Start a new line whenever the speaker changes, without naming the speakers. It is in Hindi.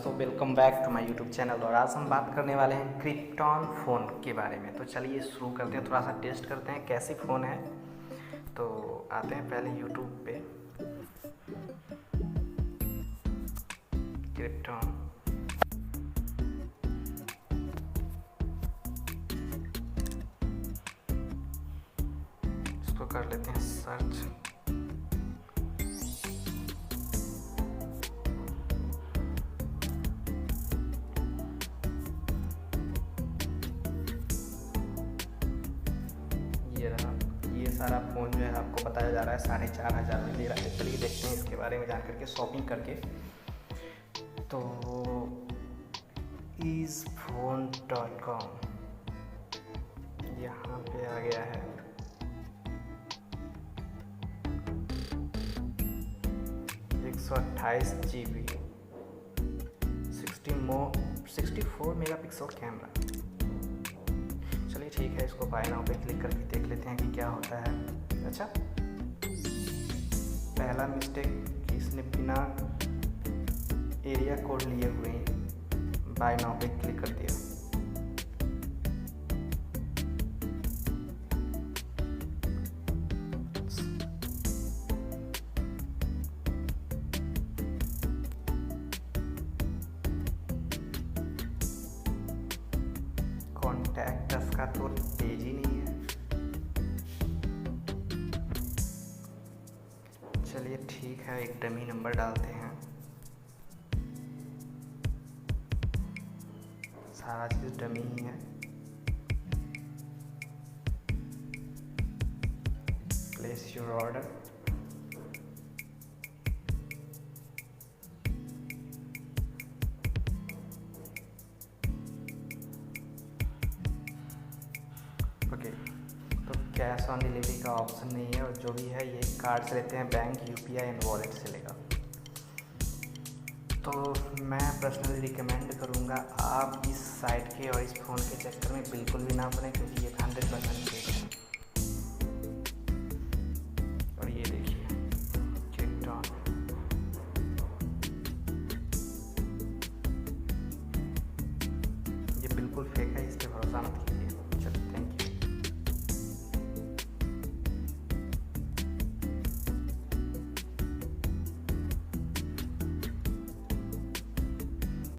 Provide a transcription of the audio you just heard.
दोस्तों, welcome back to my YouTube channel. और आज हम बात करने वाले हैं क्रिप्टॉन फ़ोन के बारे में। तो चलिए शुरू करते हैं, थोड़ा सा टेस्ट करते हैं कैसी फ़ोन है। तो आते हैं पहले यूट्यूब पे क्रिप्टॉन। इसको कर लेते हैं सर्च। ये सारा फ़ोन जो है आपको बताया जा रहा है 4,500 में दे रहा है। चलिए देखते हैं इसके बारे में जान करके, शॉपिंग करके। तो easephone.com यहाँ पे आ गया है। एक 128 GB 64 मेगापिक्सल कैमरा। चलिए ठीक है, इसको बाय नाउ पे क्लिक करके देख लेते हैं कि क्या होता है। अच्छा, पहला मिस्टेक कि इसने बिना एरिया कोड लिए हुए बाय नाउ पे क्लिक कर दिया। कॉन्टैक्ट का तो पेज ही नहीं है। चलिए ठीक है, एक डमी नंबर डालते हैं। सारा चीज़ डमी ही है। Place your order. ओके, तो कैश ऑन डिलीवरी का ऑप्शन नहीं है, और जो भी है ये कार्ड से लेते हैं, बैंक, UPI एंड वॉलेट से लेगा। तो मैं पर्सनली रिकमेंड करूँगा आप इस साइट के और इस फ़ोन के चक्कर में बिल्कुल भी ना पड़े, क्योंकि ये 100% फेक है। और ये देखिए क्रिप्टॉन, ये बिल्कुल फेक है, इस पर भरोसा मत कीजिए।